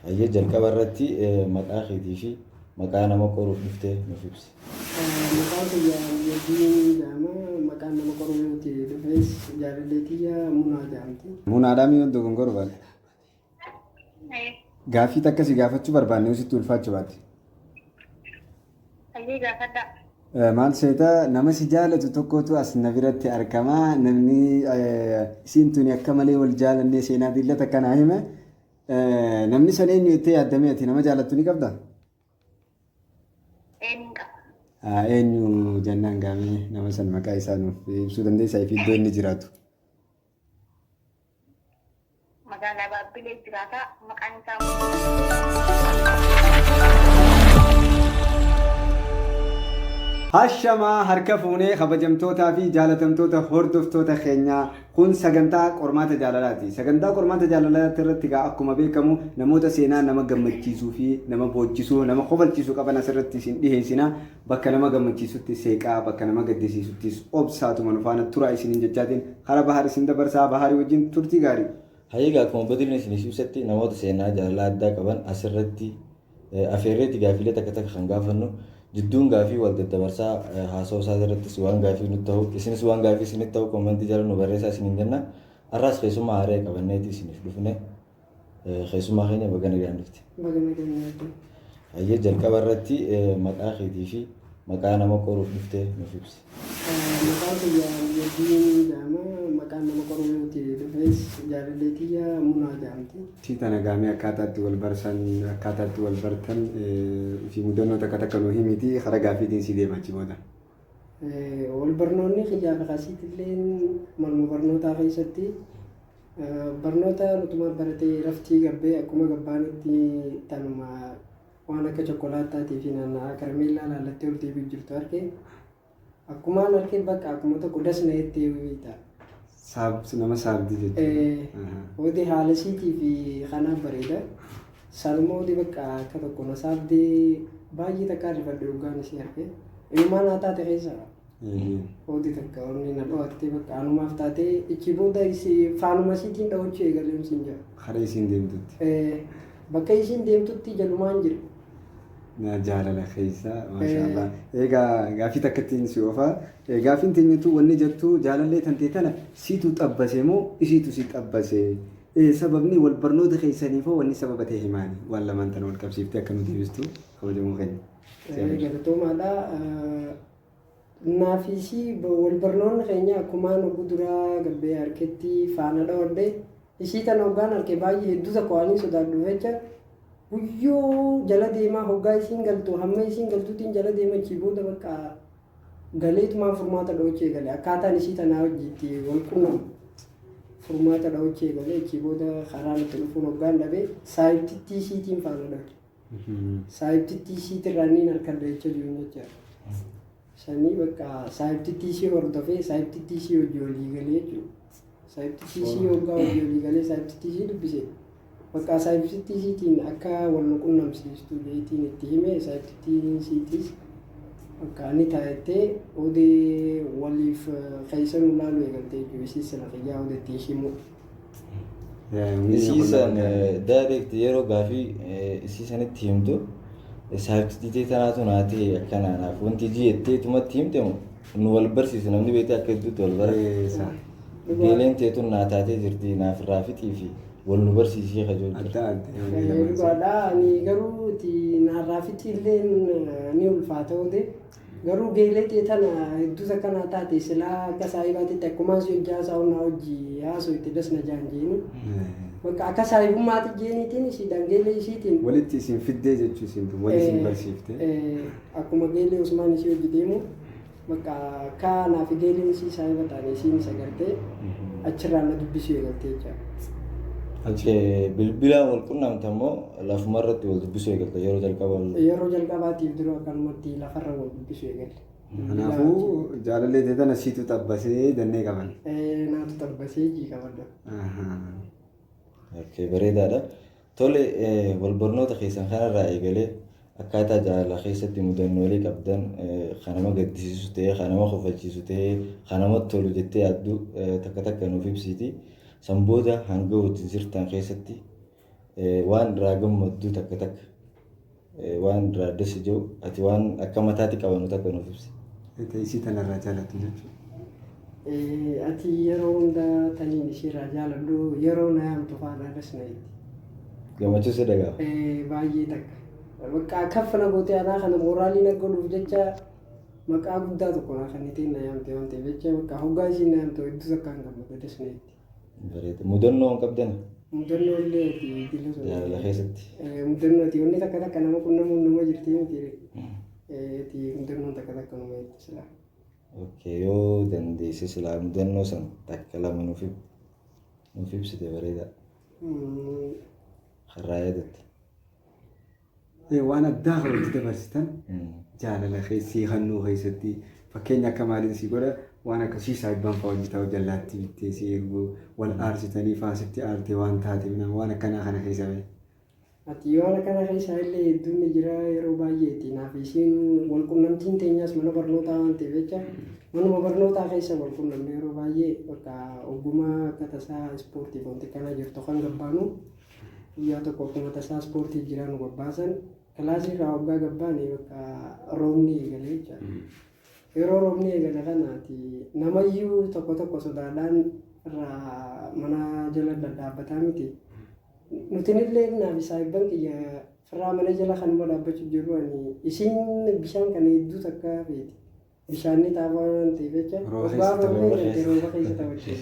Hayyee jalqaba irratti maqaa keetii fi maqaa nama qoruuf dhuftee nuuf ibsi. Maqaan kiyya Yediin jedhama. Maqaan nama qoruuti dhufes jaalallee kiyya Munaa jedhamti. Munaadhaan yoo dogongoru baate. Gaaffii akkasii gaafachuu barbaanne sitti ulfaachuu baate. Hayyee gaafadha. Maal seeta nama si jaalatu tokkotu as na biratti argama. Namni isiin tuni akka malee wal jaalannee seenaa dillata kanaa hime. Namni san eenyu itti yaaddamee ati nama jaalattu ni qabdaa? Eenyu jennaan gaamee nama san maqaa isaa nuuf ibsuu dandeessaa fi iddoo inni jiraatu? Magaalaa Baabbilee jiraata. Maqaan isaa Hashamaa harka fuunee kabajamtootaa fi jaalatamtoota hordoftoota keenyaa kun sagantaa qormaata jaalalaati. Sagantaa qormaata jaalalaatti irratti akkuma beekamu namoota seenaa nama gammachiisuu fi nama boochisuu nama kofalchiisuu qaban asirratti isin dhiheessina. Bakka nama gammachiisutti seeqaa, bakka nama gaddisiisuttis obsaatuma nufaana turaa isiniin jechaatiin hara bahar isin dabarsaa baharii wajjin turtii gaarii. Hayyee akkuma badillee isin ibsatti namoota seenaa jaalalaa addaa qaban asirratti afeerreetti gaaffilee takka takka kan gaafannu. Jidduun gaafii wal daddabarsaa haasawaa isaa irrattis waan gaafii nutti ta'u isinis waan gaafii isinitti ta'u komentii jala nu barreessaa isiniin jenna. Har'aas keessummaa haaraa qabanneeti isiniif dhufne keessummaa keenya baga nagaan dhufte. Hayyee jalqaba irratti maqaa keetii fi maqaa nama qoruuf dhuftee nuuf ibsi. Maqaan kiyya Yediin jedhama. Maqaan nama qoruuti dhufes jaalallee kiyya Munaa jedhamti. Siita nagaamee akkaataatti wal barsan akkaataatti wal bartan fi mudannoo takka takka nuu himiti hara gaaffiitiin si deemachi booda. Wal barnoonni kiyyaaf akkasiitillee manuma barnootaa keessatti barnoota nutuma baratee raftii gabbee akkuma gabbaanitti tanuma waan akka chokolaataatii fi naanna'aa karameellaa laallattee ol deebi'u jirtu argee akkumaan argee bakka akkuma tokko dasna jettee ta'a. Nama saabdi jechuudha. Odi haala siitii fi kanaaf bareeda. Salmoodi bakka akka tokko na saabdee baay'ee takka rifadhe dhugaan isii argee. Ilmaan haa taate keessa. Odi takka onni na dho'attee bakka anumaaf taatee ichi booda faanuma siitiin dha'uchuu eegalee siin jira. Hara isiin deemtutti. Bakka isiin deemtutti jalumaan jira. Jaalala keessa maashaallah. Egaa gaaffii takkattiin si oofaa. Gaaffiin teenyatu wanni jettu jaalallee tantee tana siitu xabbase moo isiitu si xabbase? Sababni wal barnoota keessaniifoo wanni sababa ta'e himaani waan lamaan tana wal qabsiiftee akka nu deebistu kabajamuu keenya. Galatoomaadha. Naafisii wal barnoonni keenya akkumaan oguu duraa gabbee harketti faana dhawwadde isii tana hoggaan harkee baay'ee hedduu tokko waan sodaadhu jecha guyyoo jala deemaa hoggaa isiin galtu hamma isiin galtuutiin jala deema achii booda bakka galeetumaan furmaata dhawachee galee akkaataan isii tanaa hojiitti wal quunnamu furmaata dhawachee galee achii booda karaa nutti dhufuun hoggaan dhabee saayibtittii isiitiin faana dhawe. Saayibtittii isiitirraan niin harkan dhahecha jiru jechaadha. Sanii bakka saayibtittii isii hordofee saayibtittii isii hojii walii galee jechuudha. Saayibtittii isii hoggaa hojii walii galee saayibtittii isii dubbisee. Bakka saayibtittii isiitiin akka wal nu quunnamsiistu jeetiin itti hime saayibtittiin isiitis bakka ni taa'ettee odee waliif keessa nu laalu eegaltee jiru isiis sana fayyaa odeetti ishimu. Isiisan daayireekti yeroo gaafii isiisanitti himtu saayibtittii tanaatu naatee akkanaanaaf wanti jettee tumatti himte nu wal barsiisu namni beekte akka hedduutti wal barreessa. Geeleen teetuun naa taatee jirti naaf irraa fixii fi wal nu barsiisee kajoolcha. Dhugaadhaa ani garuu naarraa fixillee ni ulfaata oode garuu geelee teetana hedduu akkanaa taate silaa akka saayibaatitti akkumaan si hojjaa saawunaa hojii haasoo itti dasna jaan jeeni. Bakka akka saayibummaatti jeeniitiin isiidhaan geelee isiitiin. Walitti isin fiddee jechuu isin wal isin barsiifte. Akkuma geelee Usmaan isii hojii deemu bakka kaanaaf geeleen isii saayiba taane isiin isa gartee achirraan na dubbisuu eegaltee jechaadha. Bilbilaan wal quunnamta immoo lafuma irratti wal dubbisuu eegalta yeroo jalqabaa. Yeroo jalqabaatiif dura akkanumatti lafarra wal dubbisuu eegalle. Kanaafuu jaalallee teetana siitu xabbasee dannee qaban. Naatu xabbasee jii qabadha. Bareedaadha. Tole wal barnoota keessan kanarraa eegalee akkaataa jaalala keessatti mudannoolee qabdan kan nama gaddisiisu ta'ee kan nama kofalchiisu ta'ee kan namatti tolu jettee yaaddu takka takka nuuf ibsiti. San booda hanga wajjin jirtan keessatti waan irraa gammaddu takka takka waan irraa dasi jiru ati waan akka mataatti qabanu takka nuuf ibsi. Isii tanarraa jaallattu jechuudha. Ati yeroo hundaa taniin ishiirraa jaaladhu yeroo na yaamtu faana dasna'itti. Gammachuu si dhagaa. Baay'ee takka. Bakka kaffana gootee anaa kana mooraalii naggaluuf jecha maqaa guddaa tokko naa kan ittiin na yaamte waan ta'eef jecha bakka hoggaa isiin na yaamte hedduu akkaan gammada dasna'itti. Bareeda. Mudannoo hin qabdan? Mudannoo illee ati dila sun. Jaalala keessatti. Mudannoo ati wanni takka takka nama qunnamuun nama jirti miti. Ati mudannoo takka takka nama itti sila. Okay, yoo dandeesse silaa mudannoo san takka lama nuuf ibsite bareeda. Harraa yaadatte. Waan addaa walitti dabarsitan jaalala keessii hannuu keessatti fakkeenya akka maaliin si godha waan akkasii saayibbaan fa'aa hojjetaa jallaatti bittee si eeguu wal aarsitanii faasitti aartee waan taateef waan akkanaa kana keessa bahe. Ati waan akkana keessa illee hedduun jira yeroo baay'eeti naaf isiin wal qunnamtiin teenyaas mana barnootaa waan ta'eef jecha manuma barnootaa keessa wal qunnamne yeroo baay'ee bakka ogummaa akka tasaa ispoortii wanti kana jirtu kan gabbaanu guyyaa tokko akkuma tasaa ispoortii jiran gabbaasan kilaasii irraa waggaa gabbaane bakka roobni eegale jecha yeroo roobni eegale kanaati namayyuu tokko tokko sodaadhaan irraa mana jala dhadhaabbataa miti. Nuti illee naaf saayibban kiyya firraa mana jala kanuma dhaabbachuu jirru ani isiin bishaan kana hedduu takka feeti. Bishaan ni xaafaa waan ta'eef jecha rooba keessa taphachuu.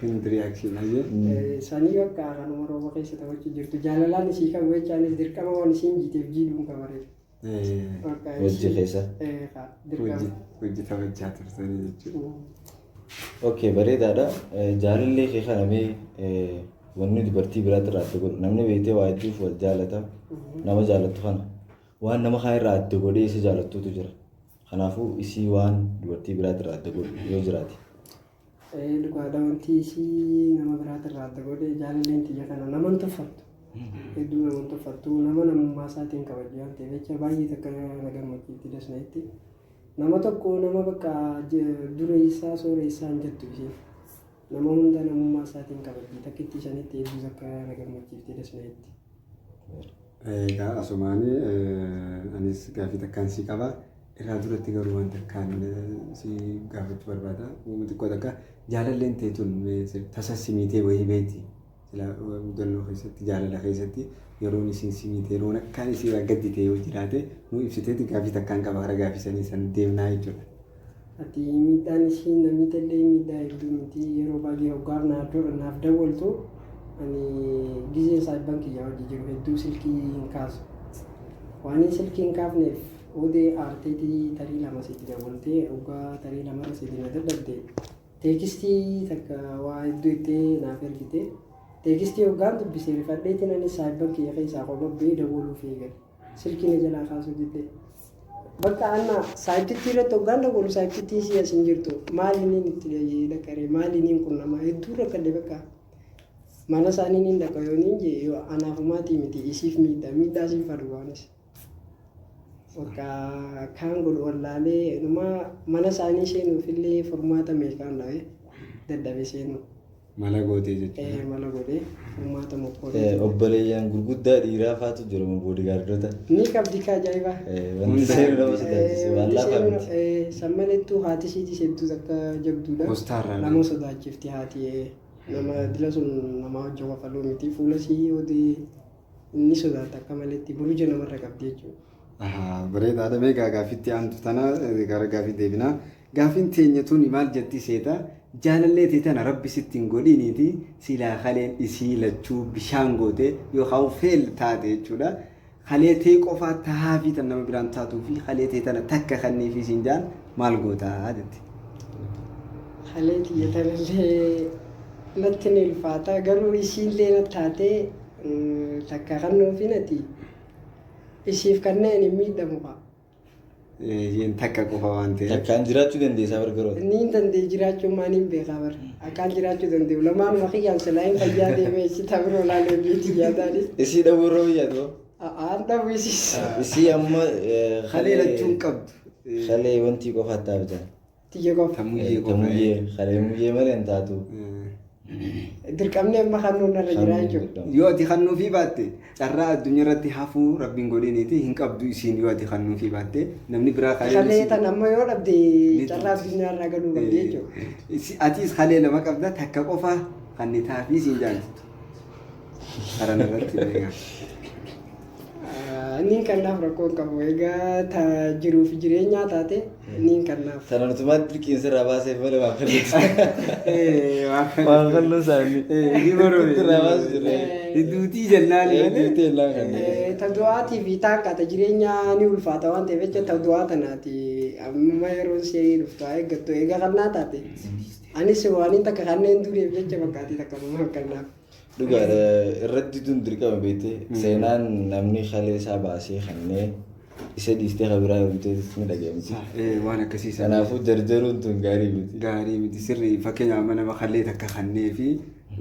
Hindi reaction ayyee. Sanii bakka kanuma rooba keessa taphachuu jirtu jaalalaan isii qabu jechaanis dirqama waan isiin jiiteef jiidhuun qabaree. Hojii keessa. Hojii taphachaa turtanii jechuudha. Okay, bareedaadha. Jaalallee kee kanamee wanni dubartii biraatti irraa adda godhu namni beektee waa hedduuf wal jaalata nama jaalattu kana waan nama kaan irraa adda godhee isa jaalattuutu jira kanaafuu isii waan dubartii biraatti irraa adda godhu yoo jiraate. Dhugaadha wanti isii nama biraatti irraa adda godhee jaalalleen tiyya kana naman tuffattu hedduu naman tuffattu nama namummaa isaatiin kabajee waan ta'eef jecha baay'ee takka na gammachiifti dasna'itti nama tokko nama bakka dureessaa sooressaa hin jettu isiin. Nama hunda namummaa isaatiin kabajee takkitti shanitti eebbis akka na gammachiifte dasna'itti. Egaa asumaanii anis gaaffii takkaan si qaba. Irraa duratti garuu waan takkaan si gaafachuu barbaada. Uumama xiqqoo takka jaalalleen teetuun tasa simitee wayii beekti. Mudannoo keessatti jaalala keessatti yeroon isiin simitee yeroon akkaan isii gadditee yoo jiraate nu ibsiteeti gaaffii takkaan qaba gara gaaffii sanii san deemnaa jechuudha. Ati miidhaan isiin namicha illee miidhaa hedduu miti yeroo baay'ee hoggaaf naaf dawwaltu ani gizee saayibban kiyyaa hojii jiru hedduu silkii hin kaasu. Waan silkii hin kaafneef odee aarteetii tarii lama sitti dawwaltee hoggaa tarii lamarra sitti na dadhabde teekistii takka waa hedduu ittee naaf ergite teekistii hoggaan dubbisee rifadheetiin anis saayibban kiyya keessaa qobabbee dawwaluuf eegale silkii na jalaa kaasuu diddee. Bakka anna saayibtitti irratti hoggaan dawwalu saayibtitti isii as hin jirtu maaliiniin itti dhaqqaree maaliiniin qunnamaa hedduu rakkadde bakka mana isaanii niin dhaqqa yoo niin jee yoo anaafumaatii miti isiif miidhaa siif argaanis bakka kaan godhu wallaalee mana isaanii seenuufillee furmaata meeqaan dhabe dadhabe seenu. Mala gootee jechuudha. Mala godhee furmaata mokkoo. Obboleeyyan gurguddaa dhiiraa faatu jiru boodigaardota. Ni qabdi ka ajaa'ibaa. Wanti seenu nama sodaachise waan laafaa miti. Sammalettuu haati isiitis hedduu akka jabduudha. Nama sodaachifti haati nama dila sun nama hojii wafaluu miti fuula isii odee inni sodaata akka maletti buruja namarra qabdi jechuudha. Bareedaadha meeqa gaaffitti aantu tana gara gaaffii deebinaa. Gaaffiin teenya tuni maal jetti seeta jaalallee teetana rabbi sittiin godhiniiti silaa kaleen isii lachuu bishaan goote yookaan feel taate jechuudha. Kalee tee qofaa tahaa fi tan nama biraan taatuu fi kalee teetana takka kannee fi siin jaan maal gootaa jetti. Kalee xiyyatanillee natti ni ulfaata garuu isiillee na taatee takka kannuu fi nati isiif kanneen hin miidhamu qaba. Yen takka qofa waan ta'eef. Takkaan jiraachuu dandeessaa bargaroota. Ni dandee jiraachuu maaliin beekaa bara. Akkaan jiraachuu danda'u lamaan makiyyaan silaayin fayyaa deemee isii tabiroo laalee beekti yaadaanis. Isii dhabuu irra biyyaatu. Aan dhabu isiis. Isii amma kalee lachuun qabdu. Kalee wanti qofa taa'u jira. Tiyya qofa. Tamuyyee qofa. Kalee muyyee malee hin taatu. Dirqamni amma kannuun irra jira jechuudha. Yoo ati kannuu fi baatte carraa addunyaa irratti hafuu rabbiin godhiniiti hin qabdu isiin yoo ati kannuu fi baatte namni biraa Kalee tan amma yoo dhabde carraa addunyaa irraa galuu qabdi jechuudha. Atis kalee lama qabda takka qofa kan ni taafii isiin jaallattu. Karan irratti beekaa. Niin kanaaf rakkoon qabu egaa jiruuf jireenyaa taate niin kanaaf. Sana nutumatti dirqiinsa irraa baasee malee waan kalluu isaanii. Duutii jennaan. Duutii jennaan kan. Tawdu'aatii fi taakkaata jireenyaa ni ulfaata waan ta'eef jecha tawdu'aa tanaati amma yeroo ishee dhuftu eeggattu egaa kannaa taate. Anis waan takka kanneen dureef jecha fakkaatee takka nama kanaaf. Dhugaadha irratti tun dirqama beekte seenaan namni kalee isaa baasee kannee isa dhiistee kan biraa hojjetee ni dhagahamti. Waan akkasiisaa. Kanaafuu jarjaruun tun gaarii miti. Gaarii miti sirrii fakkeenyaaf nama kallee takka kannee fi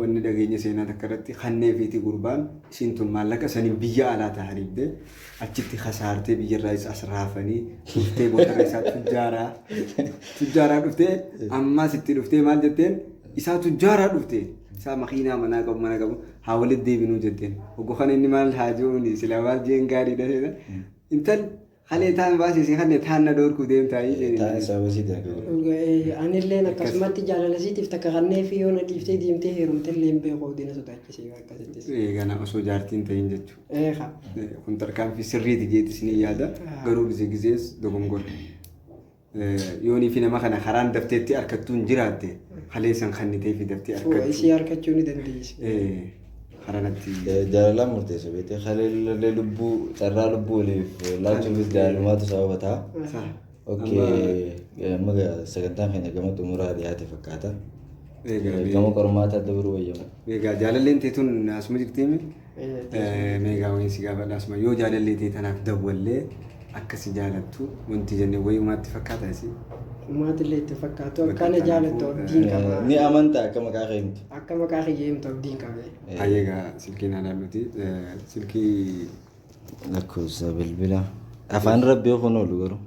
wanni dhageenya seenaa takka irratti kannee fiiti gurbaan isiin tun maallaqa sanii biyya alaa ta'aniifde achitti kasaartee biyyarraa isa as raafanii dhuftee booda isaa tujjaaraa dhuftee ammaas itti dhuftee maal jetteen isaa tujjaaraa dhuftee. Isaa makiinaa mana qabu haa walitti deebinuu jetteen. Oggo kan inni maal haa jiruuni sila maal jeen gaarii dha. Intal halee taan baasisee kan taan na dhoorkuu deemtaa jedhanii. Taan isaa basiidha. Anillee akkasumatti jaalalasiitiif takka kannee fi yoo na dhiiftee deemtee heerumte illee hin beeku diina sodaachisee akkasittis. Eegana osoo jaartiin ta'in jechuudha. Kun tarkaanfii sirriiti jeetis ni yaada garuu gizees dogongora. Yoonii fi nama kana karaan dafteetti harkattuun jiraatte halee san kannitee fi daftee harkattu. Ishee harkachuu ni dandeessi. Karanatti. Jaalalaan murteessa beekte halee lubbuu carraa lubbuu waliif laachuufis jaalalummaatu sababa ta'a. Amma sagantaan keenya gama xumuraa dhiyaate fakkaata. Gama qormaataa dabaruu wayyamu. Egaa jaalalleen teetuun asuma jirtiimi. Meegaa wayii si gaafadha asuma yoo jaalallee tee tanaaf dawwallee. Akkasi jaalattu wanti jennee wayumaatti fakkaata isi. Maatillee itti fakkaatu akkana jaalattu abdiin qaba. Ni amantaa akka maqaa keemtu. Akka maqaa keemtu abdiin qabe. Ayyeegaa silkiin ilaalluti silkii. Lakkoofsa bilbila. Afaan rabbii kun oolu garuu.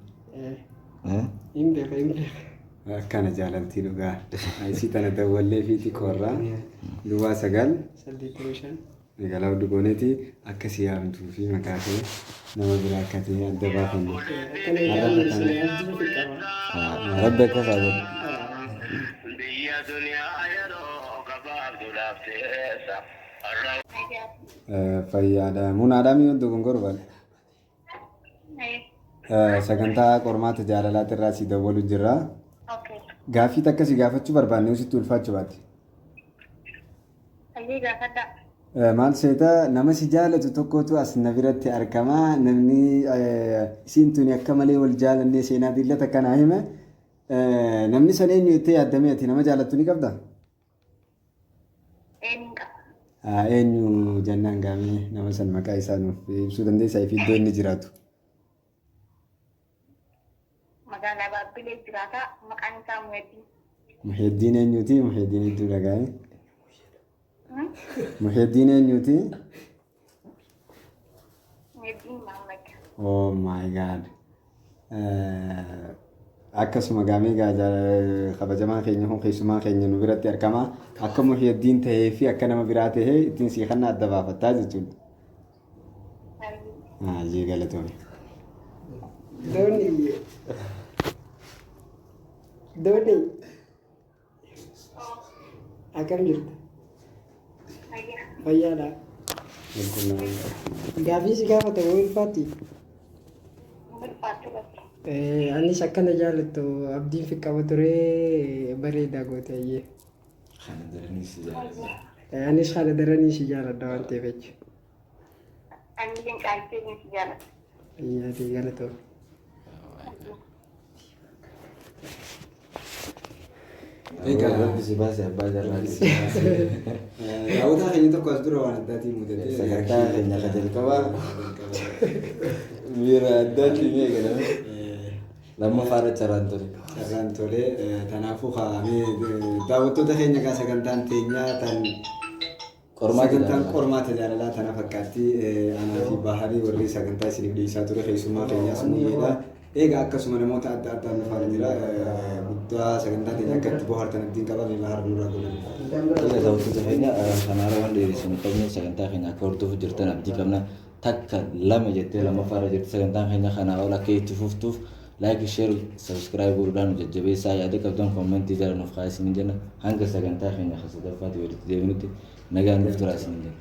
Hin beeka. Akkana jaalaltii dhugaa. Isii tana dawwallee fi xiqqoorraa. Duwwaa 9. 85. Egaa dhugooneti akkasii yaamtuu fi maqaa kee nama biraa akka ta'e adda baafanne. Akkana jaalalli abdiin fi qaba. Rabbi akka saabatu. Fayyaadha. Munaadhaa mi'oon dogongora baale. Sagantaa qormaata jaalalaati irraa si dawwalu jirra. Gaaffii takka si gaafachuu barbaanne sitti ulfaachuu baate. Maal seeta nama si jaalatu tokkotu as na biratti argama. Namni isiin tuni akka malee wal jaalannee seenaa dillata kanaa hime. Namni san eenyu itti yaaddamee ati nama jaalattu ni qabdaa? Eenyu jennaan gaamee nama san maqaa isaa nuuf ibsuu dandeessaa fi iddoo inni jiraatu. Magaalaa Baabbilee jiraata. Maqaan isaa Muheddin. Muheddin eenyuti? Muheddin iddoo dhagaa'e. Muheddin eenyuti? Muheddin Mahammad. Oh my god. Akkasuma gaamee kabajamaa keenya kun keessumaa keenya nu biratti argama. Akka Muheddin ta'ee fi akka nama biraa ta'ee ittiin si kanna adda baafattaa jechuudha. Jee galatoome. Dooni. Akkam jirtu? Fayyaadha. Gaaffii si gaafata wayii ulfaatti? Anis akkana jaalattu abdiin fi qaba ture bareedaa goote ayyee. Anis haala daranii si jaaladha waan ta'eef jechuudha. Ani caaltee ni si jaalladha. Ayyaati galatoo. Rabbi si baase abbaa jarraati. Daawwataa keenya tokko as dura waan addaatiin mudatee. Sagantaa keenya ka jalqabaa miira addaatiin eegalame lammaffaa carraan tole. Carraan tole kanaafuu kaa'amee daawwattoota keenya kaa sagantaan teenyaa tan sagantaan qormaata jaalalaa tana fakkaatti anaa fi baharii warri sagantaa isiniif dhiyeessaa ture keessumaa keenyaas muyyeedha. Egaa akkasuma namoota adda addaa nu faana jira guddaa sagantaa keenya akkatti bohaartan abdiin qaba beela har'a nurraa godhan. Egaa daawwattoota keenya kanaara waan dheeressu qabnu sagantaa keenya akka hordofuuf jirtan abdii qabna. Takka lama jettee lammaffaarra jirti sagantaan keenya kanaa ol akka itti fuftuuf laayik sheer sabskiraayib godhuudhaan jajjabeessaa yaada qabdan koomentii jala nuuf kaa'aa isiniin jenna hanga sagantaa keenya sadaffaatti walitti deebinutti nagaan nuuf turaa isiniin jenna.